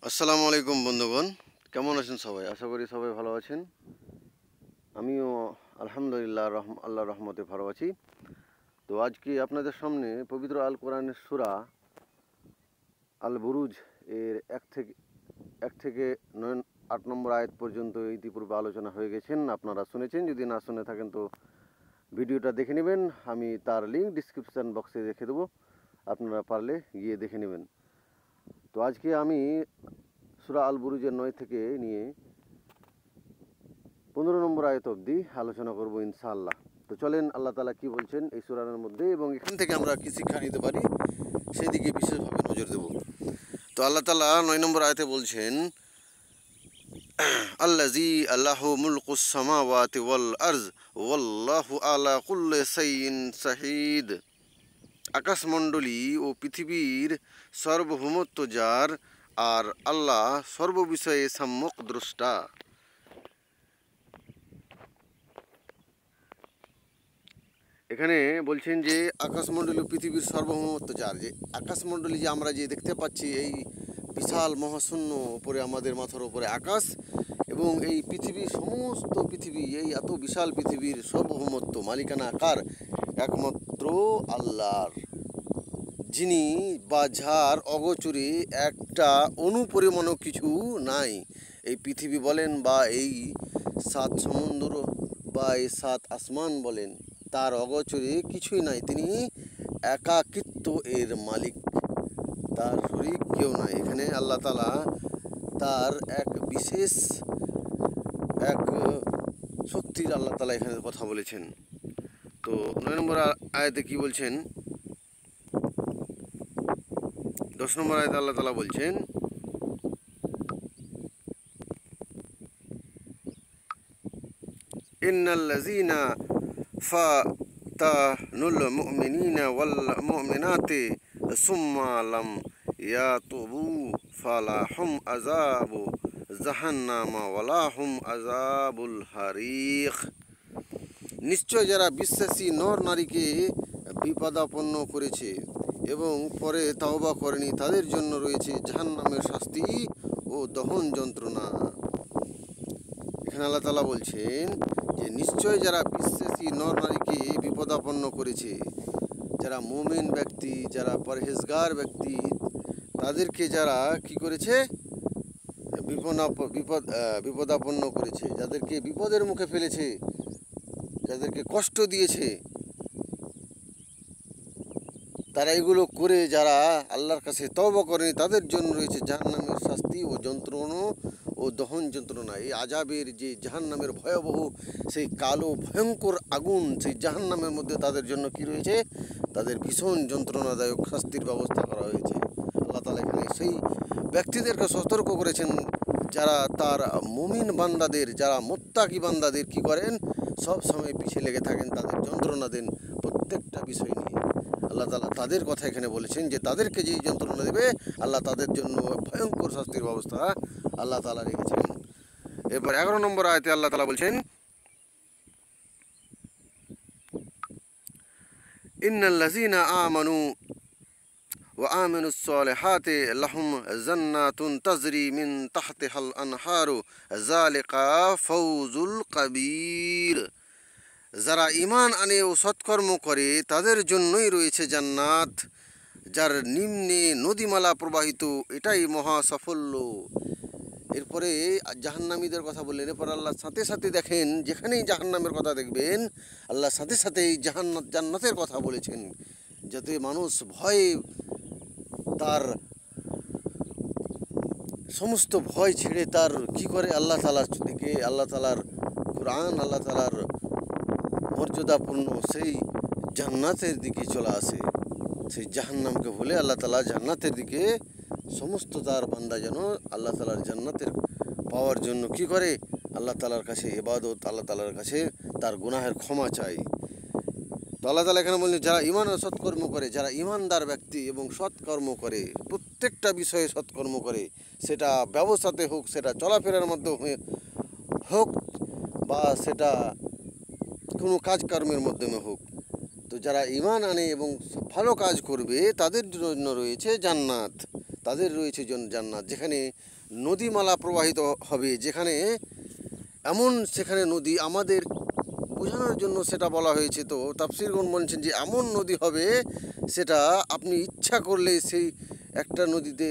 আসসালামু আলাইকুম বন্ধুগণ, কেমন আছেন সবাই? আশা করি সবাই ভালো আছেন। আমিও আলহামদুলিল্লাহ আল্লাহর রহমতে ভালো আছি। তো আজকে আপনাদের সামনে পবিত্র আল কোরআনের সূরা আল বুরুজ এর এক থেকে 8 নম্বর আয়াত পর্যন্ত ইতিপূর্বে আলোচনা হয়ে গেছেন, আপনারা শুনেছেন। যদি না শুনে থাকেন তো ভিডিওটা দেখে নেবেন, আমি তার লিঙ্ক ডিসক্রিপশান বক্সে রেখে দেবো, আপনারা পারলে গিয়ে দেখে নেবেন। তো আজকে আমি সূরা আল বুরুজের 9 থেকে নিয়ে 15 নম্বর আয়াত অবধি আলোচনা করব ইনশাআল্লাহ। তো চলেন আল্লাহ তাআলা কি বলছেন এই সূরার মধ্যে এবং এখান থেকে আমরা কি শিক্ষা নিতে পারি সেই দিকে বিশেষভাবে নজর দেব। তো আল্লাহ তাআলা 9 নম্বর আয়াতে বলছেন, আল্লাযী আল্লাহু মুলকুস সামাওয়াতি ওয়াল আরজ ওয়াল্লাহু আলা কুল্লি শাইইন শাহীদ। আকাশমণ্ডলী ও পৃথিবীর সার্বভৌমত্ব যার, আর আল্লাহ সর্ববিষয়ে সম্যক দ্রষ্টা। এখানে বলছেন যে আকাশমণ্ডলী ও পৃথিবীর সার্বভৌমত্ব যার, যে আকাশমণ্ডলী যে আমরা যে দেখতে পাচ্ছি, এই বিশাল মহাশূন্য উপরে আমাদের মাথার উপরে আকাশ, এবং এই পৃথিবী, সমস্ত পৃথিবী, এই এত বিশাল পৃথিবীর সার্বভৌমত্ব মালিকানা কার? একমাত্র আল্লাহর, যিনি বা যার অগোচরে একটা অনুপরিমাণও কিছু নাই। এই পৃথিবী বলেন বা এই 7 সমুদ্র বা এই 7 আসমান বলেন, তার অগোচরে কিছুই নাই। তিনি একাকিত্ব এর মালিক, তার শরীক কেউ নাই। এখানে আল্লাহ তাআলা তার এক বিশেষ এক শক্তির আল্লাহ তাআলা এখানে কথা বলেছেন। তো 9 নম্বর আয়াতে কি বলছেন? 10 নম্বর আয়াতে আল্লাহ তাআলা বলছেন, ইন্নাল্লাযীনা ফাতানুল মুমিনিনা ওয়াল মুমিনাতি সুম্মা লাম ইয়াতুবু ফালাহুম আযাবু জাহান্নামা ওয়ালাহুম আযাবুল হারিক। নিশ্চয় যারা বিশ্বাসী নর নারীকে বিপদাপন্ন করেছে এবং পরে তাওবা করেনি, তাদের জন্য রয়েছে জাহান্নামের শাস্তি ও দহন যন্ত্রণা। এখানে আল্লাহ তাআলা বলছেন যে নিশ্চয় যারা বিশ্বাসী নর নারীকে বিপদাপন্ন করেছে, যারা মুমিন ব্যক্তি, যারা পরহেজগার ব্যক্তি, তাদেরকে যারা কি করেছে? বিপদাপন্ন করেছে, যাদেরকে বিপদের মুখে ফেলেছে, যাদেরকে কষ্ট দিয়েছে, তারা এগুলো করে যারা আল্লাহর কাছে তওবা করেনি, তাদের জন্য রয়েছে জাহান্নামের শাস্তি ও যন্ত্রণা ও দহন যন্ত্রণা। এই আযাবের যে জাহান্নামের ভয়াবহ সেই কালো ভয়ঙ্কর আগুন, সেই জাহান্নামের মধ্যে তাদের জন্য কি রয়েছে? তাদের ভীষণ যন্ত্রণাদায়ক শাস্তির ব্যবস্থা করা হয়েছে। আল্লাহ তাআলা এখানে সেই ব্যক্তিদেরকে সতর্ক করেছেন যারা তার মুমিন বান্দাদের, যারা মুত্তাকি বান্দাদের কি করেন? সব সময় পিছিয়ে লেগে থাকেন, তাদের যন্ত্রণা দেন প্রত্যেকটা বিষয় নিয়ে। আল্লাহ তাআলা তাদের কথা এখানে বলেছেন যে তাদেরকে যেই যন্ত্রণা দেবে, আল্লাহ তাদের জন্য ভয়ঙ্কর শাস্তির ব্যবস্থা আল্লাহ তাআলা রেখেছেন। এরপর 11 নম্বর আয়াতে আল্লাহ তাআলা বলছেন, ইন্নাল্লাযীনা আমানু ওয়া আমিলুস সালিহাতি লাহুম জান্নাতুন তাজরি মিন তাহতিহাল আনহারু যালিকা ফাওজুল কাবীর। যারা ঈমান আনে ও সৎকর্ম করে তাদের জন্যই রয়েছে জান্নাত, যার নিম্নে নদীমালা প্রবাহিত, এটাই মহা সাফল্য। এরপরে জাহান্নামীদের কথা বললেন। এরপর আল্লাহ সাথে সাথে দেখেন, যেখানেই জাহান্নামের কথা দেখবেন, আল্লাহ সাথে সাথেই জান্নাতের কথা বলেছেন, যাতে মানুষ ভয়ে তার সমস্ত ভয় ছেড়ে তার কি করে? আল্লাহ তাআলার দিকে, আল্লাহ তাআলার কুরআন, আল্লাহ তাআলার মর্যাদাপূর্ণ সেই জান্নাতের দিকে চলে আসে। সেই জাহান্নামকে ভুলে আল্লাহ তাআলা জান্নাতের দিকে, সমস্ত তার বান্দা যেন আল্লাহ তাআলার জান্নাতের পাওয়ার জন্য কি করে? আল্লাহ তাআলার কাছে ইবাদত, আল্লাহ তাআলার কাছে তার গুনাহের ক্ষমা চাই। তো আল্লাহ তাআলা এখানে বলছেন যারা ঈমান ও সৎকর্ম করে, যারা ঈমানদার ব্যক্তি এবং সৎকর্ম করে, প্রত্যেকটা বিষয়ে সৎকর্ম করে, সেটা ব্যবসাতে হোক, সেটা চলাফেরার মধ্যে হোক, বা সেটা কোনো কাজকর্মের মাধ্যমে হোক, তো যারা ঈমান আনে এবং ভালো কাজ করবে তাদের জন্য রয়েছে জান্নাত, তাদের রয়েছে জান্নাত, যেখানে নদীমালা প্রবাহিত হবে, যেখানে সেখানে নদী আমাদের বোঝানোর জন্য সেটা বলা হয়েছে। তো তাফসীরগণ বলছেন যে এমন নদী হবে, সেটা আপনি ইচ্ছা করলে সেই একটা নদীতে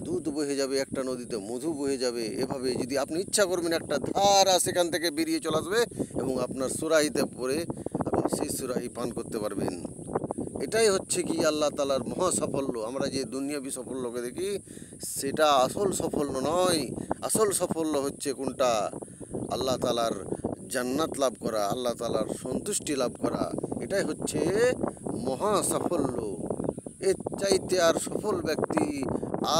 দুধ বহে যাবে, একটা নদীতে মধু বহে যাবে। এভাবে যদি আপনি ইচ্ছা করবেন, একটা ধারা সেখান থেকে বেরিয়ে চলে আসবে এবং আপনার সুরাহিতে পড়ে আপনি সেই সুরাহি পান করতে পারবেন। এটাই হচ্ছে কি আল্লাহ তালার মহা সাফল্য। আমরা যে দুনিয়াবি সাফল্যকে দেখি, সেটা আসল সাফল্য নয়। আসল সাফল্য হচ্ছে কোনটা? আল্লাহ তালার জান্নাত লাভ করা, আল্লাহ তালার সন্তুষ্টি লাভ করা। এটাই হচ্ছে মহা সাফল্য। এর চাইতে আর সফল ব্যক্তি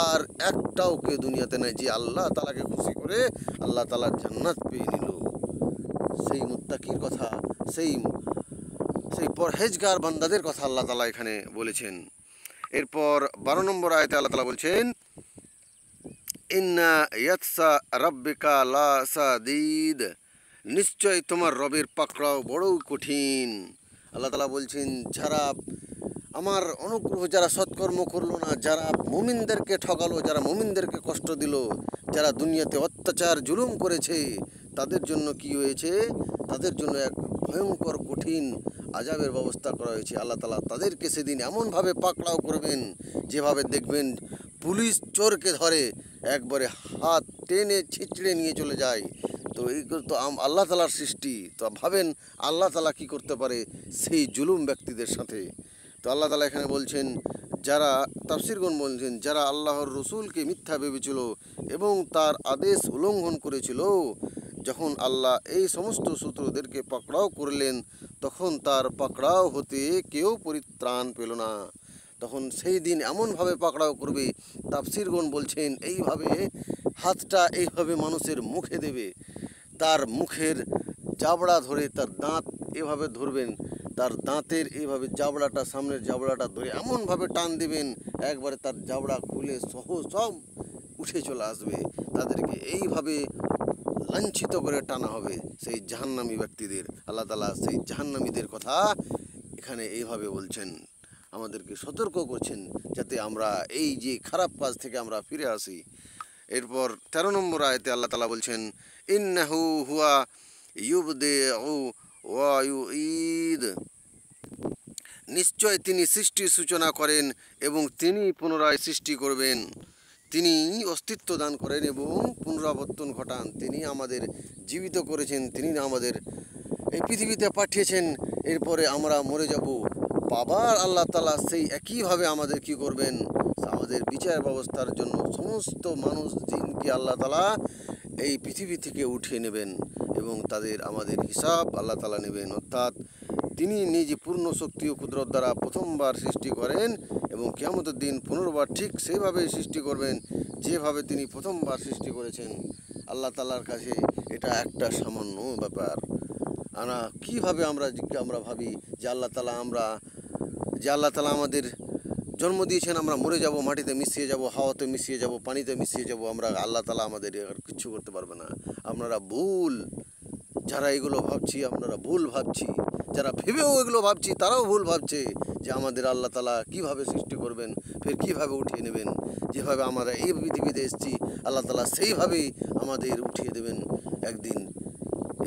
আর একটাও কে দুনিয়াতে নাই, যে আল্লাহ তালাকে খুশি করে আল্লাহ তালার জান্নাত পেয়ে নিল। সেই মুত্তাকির কথা, সেই সেই পরহেজগার বান্দাদের কথা আল্লাহ তালা এখানে বলেছেন। এরপর 12 নম্বর আয়াতে আল্লাহ তালা বলছেন, ইন্না ইয়াতসা রাব্বিকা লা সাদিদ, নিশ্চয় তোমার রবের পাকড়াও বড় কঠিন। আল্লাহ তালা বলছেন, যারা আমার অনুগ্রহ, যারা সৎকর্ম করলো না, যারা মুমিনদেরকে ঠকালো, যারা মুমিনদেরকে কষ্ট দিল, যারা দুনিয়াতে অত্যাচার জুলুম করেছে, তাদের জন্য কি হয়েছে? তাদের জন্য এক ভয়ঙ্কর কঠিন আযাবের ব্যবস্থা করা হয়েছে। আল্লাহ তালা তাদেরকে সেদিন এমনভাবে পাকড়াও করবেন, যেভাবে দেখবেন পুলিশ চোরকে ধরে একবারে হাত টেনে ছিঁচড়ে নিয়ে চলে যায়। তো এইগুলো তো আল্লাহ তালার সৃষ্টি। তো ভাবেন আল্লাহ তালা কী করতে পারে সেই জুলুম ব্যক্তিদের সাথে। তো আল্লাহ তালা এখানে বলছেন, যারা তাফসীরগণ বলছেন, যারা আল্লাহর রসুলকে মিথ্যা ভেবেছিল এবং তার আদেশ উল্লঙ্ঘন করেছিল, যখন আল্লাহ এই সমস্ত শত্রুদেরকে পাকড়াও করলেন, তখন তার পাকড়াও হতে কেউ পরিত্রাণ পেল না। তখন সেই দিন এমনভাবে পাকড়াও করবে, তাফসীরগণ বলছেন এইভাবে হাতটা এইভাবে মানুষের মুখে দেবে, তার মুখের জাবড়া ধরে, তার দাঁত এভাবে ধরবেন, তার দাঁতের এইভাবে জাবড়াটা, সামনের জাবড়াটা ধরে এমনভাবে টান দিবেন, একবারে তার জাবড়া খুলে সহ সব উঠে চলে আসবে। তাদেরকে এইভাবে লাঞ্ছিত করে টানা হবে সেই জাহান্নামী ব্যক্তিদের। আল্লাহ তাআলা সেই জাহান্নামীদের কথা এখানে এইভাবে বলছেন, আমাদেরকে সতর্ক করছেন, যাতে আমরা এই যে খারাপ কাজ থেকে আমরা ফিরে আসি। এরপর 13 নম্বর আয়াতে আল্লাহ তাআলা বলছেন, ইন্নাহু হুয়া ইউবদিউ ওয়া ইউঈদ, নিশ্চয় তিনি সৃষ্টির সূচনা করেন এবং তিনি পুনরায় সৃষ্টি করবেন। তিনি অস্তিত্ব দান করেন এবং পুনরাবর্তন ঘটান। তিনি আমাদের জীবিত করেছেন, তিনি আমাদের এই পৃথিবীতে পাঠিয়েছেন। এরপরে আমরা মরে যাব, আবার আল্লাহ তাআলা সেই একইভাবে আমাদের কি করবেন? আমাদের বিচার ব্যবস্থার জন্য সমস্ত মানুষ জিনকে আল্লাহ তাআলা এই পৃথিবী থেকে উঠিয়ে নেবেন এবং আমাদের হিসাব আল্লাহ তাআলা নেবেন। অর্থাৎ তিনি নিজ পূর্ণ শক্তি ও কুদরত দ্বারা প্রথমবার সৃষ্টি করেন এবং কিয়ামতের দিন পুনর্বার ঠিক সেইভাবে সৃষ্টি করবেন যেভাবে তিনি প্রথমবার সৃষ্টি করেছেন। আল্লাহ তাআলার কাছে এটা একটা সামান্য ব্যাপার। কীভাবে আমরা ভাবি যে আল্লাহ তাআলা আমাদের জন্ম দিয়েছেন, আমরা মরে যাব, মাটিতে মিশিয়ে যাব, হাওয়াতে মিশিয়ে যাব, পানিতে মিশিয়ে যাব, আল্লাহ তাআলা আমাদের আর কিচ্ছু করতে পারবে না। আপনারা ভুল, যারা এগুলো ভাবছি আপনারা ভুল ভাবছি, যারা ভেবেও এগুলো ভাবছি তারাও ভুল ভাবছে যে আমাদের আল্লাহ তাআলা কীভাবে সৃষ্টি করবেন, ফের কীভাবে উঠিয়ে নেবেন। যেভাবে আমরা এই পৃথিবীতে এসেছি আল্লাহ তাআলা সেইভাবেই আমাদের উঠিয়ে দেবেন একদিন।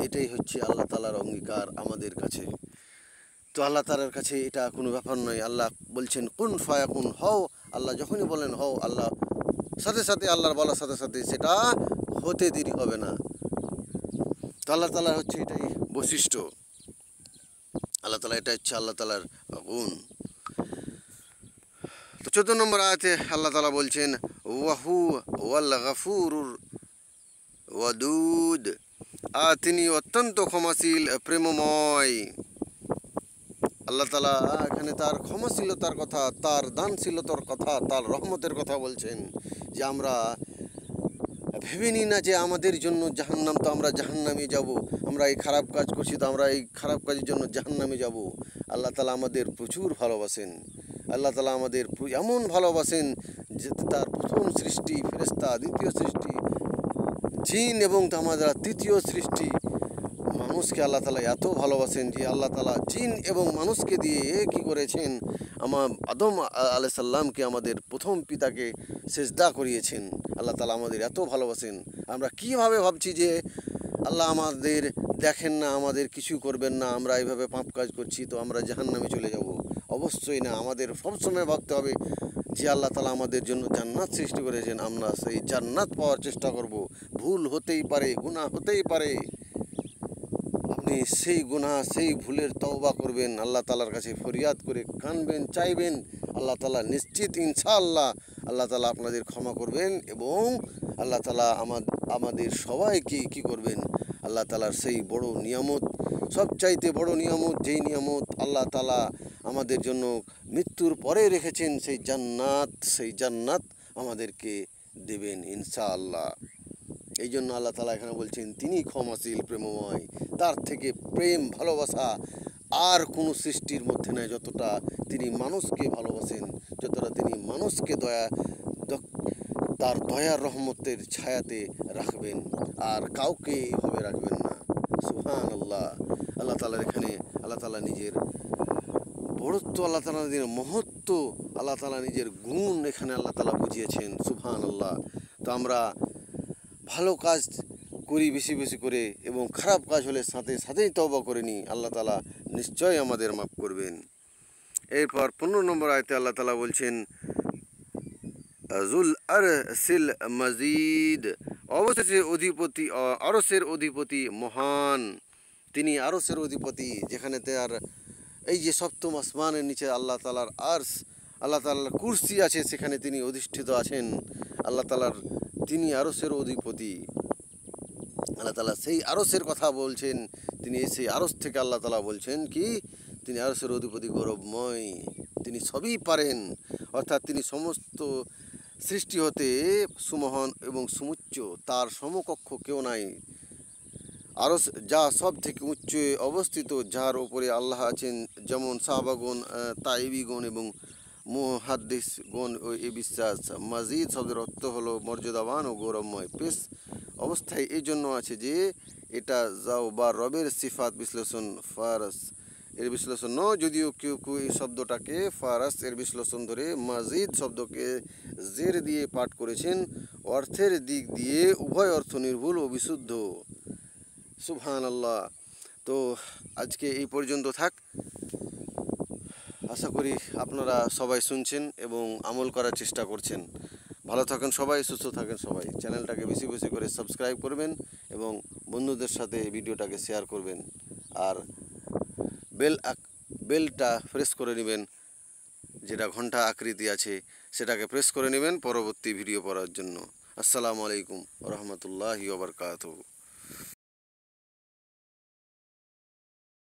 এটাই হচ্ছে আল্লাহ তাআলার অঙ্গীকার আমাদের কাছে। তো আল্লাহ তাআলার কাছে এটা কোনো ব্যাপার নয়। আল্লাহ বলছেন কুন ফায়াকুন, হও। আল্লাহ যখনই বলেন হও, আল্লাহ সাথে সাথে, আল্লাহর বলার সাথে সাথে সেটা হতে দেরি হবে না। তো আল্লাহ তাআলার হচ্ছে এটাই বৈশিষ্ট্য। আল্লাহ তাআলা, এটা হচ্ছে আল্লাহ তাআলার গুণ। তো 14 নম্বর আয়াতে আল্লাহ তাআলা বলছেন, ওয়াহু ওয়াল গাফুরুর ওয়াদুদ, আর তিনি অত্যন্ত ক্ষমাশীল, প্রেমময়। আল্লাহ তাআলা এখানে তার ক্ষমাশীলতার কথা, তার দানশীলতার কথা, তার রহমতের কথা বলছেন। যে আমরা ভেবে নিই না যে আমাদের জন্য জাহান্নাম, তো আমরা জাহান্নামে যাব, আমরা এই খারাপ কাজ করছি তো আমরা এই খারাপ কাজের জন্য জাহান্নামে যাব। আল্লাহ তাআলা আমাদের প্রচুর ভালোবাসেন। আল্লাহ তাআলা আমাদের এমন ভালোবাসেন যে তার প্রথম সৃষ্টি ফেরেশতা, দ্বিতীয় সৃষ্টি জিন এবং আমাদের তৃতীয় সৃষ্টি মানুষকে আল্লাহ তালা এত ভালোবাসেন যে আল্লাহ তালা জিন এবং মানুষকে দিয়ে কি করেছেন, আদম আলাইহিস সালামকে, আমাদের প্রথম পিতাকে সেজদা করিয়েছেন। আল্লাহ তালা আমাদের এত ভালোবাসেন। আমরা কীভাবে ভাবছি যে আল্লাহ আমাদের দেখেন না, আমাদের কিছু করবেন না, আমরা এইভাবে পাপ কাজ করছি তো আমরা জাহান্নামে চলে যাব? অবশ্যই না। আমাদের সবসময় ভাবতে হবে যে আল্লাহ তালা আমাদের জন্য জান্নাত সৃষ্টি করেছেন, আমরা সেই জান্নাত পাওয়ার চেষ্টা করব। ভুল হতেই পারে, গুনাহ হতেই পারে, আপনি সেই গুনাহ সেই ভুলের তওবা করবেন, আল্লাহ তালার কাছে ফরিয়াদ করে কানবেন, চাইবেন। আল্লাহ তালা নিশ্চিত ইনশাআল্লাহ আল্লাহ তালা আপনাদের ক্ষমা করবেন এবং আল্লাহ তালা আমাদের সবাইকে কি করবেন, আল্লাহ তালার সেই বড় নিয়ামত, সবচাইতে বড় নিয়ামত, যেই নিয়ামত আল্লাহ তালা আমাদের জন্য মৃত্যুর পরে রেখেছেন, সেই জান্নাত আমাদেরকে দেবেন ইনশাআল্লাহ। এই জন্য আল্লাহ তালা এখানে বলছেন তিনি ক্ষমাশীল, প্রেমময়। তার থেকে প্রেম ভালোবাসা আর কোনো সৃষ্টির মধ্যে নেই। যতটা তিনি মানুষকে ভালোবাসেন, যতটা তিনি মানুষকে তার দয়ার রহমতের ছায়াতে রাখবেন, আর কাউকে এইভাবে রাখবেন না। সুবহানাল্লাহ। আল্লাহ তালার এখানে আল্লাহ তালা নিজের বড়ত্ব, আল্লাহ তালা নিজের মহত্ব, আল্লাহ তালা নিজের গুণ এখানে আল্লাহ তালা বুঝিয়েছেন। সুবহানাল্লাহ। তো আমরা ভালো কাজ করি বেশি বেশি করে, এবং খারাপ কাজ হলে সাথে সাথেই তওবা করে নিই, আল্লাহ তালা নিশ্চয়ই আমাদের মাফ করবেন। এরপর 15 নম্বর আয়াতে আল্লাহ তালা বলছেন জুল আরশিল মাজিদ, অবশেষে অধিপতি, আরশের অধিপতি মহান। তিনি আরশের অধিপতি, যেখানে তার এই যে সপ্তম আসমানের নিচে আল্লাহ তালার আরশ, আল্লাহ তালার কুরসি আছে, সেখানে তিনি অধিষ্ঠিত আছেন। আল্লাহ তালার তিনি আরশের অধিপতি। আল্লাহ তালা সেই আরশের কথা বলছেন, তিনি সেই আরশ থেকে আল্লাহ তালা বলছেন কি, তিনি আরশের অধিপতি, গৌরবময়, তিনি সবই পারেন, অর্থাৎ তিনি সমস্ত সৃষ্টি হতে সুমহান এবং সুমুচ্চ, তার সমকক্ষ কেউ নাই। আরশ যা সব থেকে উচ্চে অবস্থিত, যার ওপরে আল্লাহ আছেন, যেমন সাহাবাগণ, তাইবিগণ এবং মুহাদ্দিসগণ এই বিশ্বাস। মাজিদ শব্দের অর্থ হলো মর্যাদাবান ও গৌরবময়। পেশ অবস্থায় এই জন্য আছে যে এটা যাও বা রবের সিফাত বিশ্লেষণ ফারাস এর বিশ্লেষণ নয়, যদিও কেউ কেউ এই শব্দটাকে ফারাস এর বিশ্লেষণ ধরে মাজিদ শব্দকে জের দিয়ে পাঠ করেছেন। অর্থের দিক দিয়ে উভয় অর্থ নির্ভুল ও বিশুদ্ধ। সুবহানাল্লাহ। তো আজকে এই পর্যন্ত থাক। আশা করি আপনারা সবাই শুনছেন এবং আমল করার চেষ্টা করছেন। ভালো থাকেন সবাই, সুস্থ থাকেন সবাই। চ্যানেলটাকে বেশি বেশি করে সাবস্ক্রাইব করবেন এবং বন্ধুদের সাথে ভিডিওটাকে শেয়ার করবেন, আর বেলটা প্রেস করে নেবেন, যেটা ঘন্টা আকৃতি আছে সেটাকে প্রেস করে নেবেন পরবর্তী ভিডিও পড়ার জন্য। আসসালামু আলাইকুম ওয়া রাহমাতুল্লাহি ওয়া বারাকাতুহু।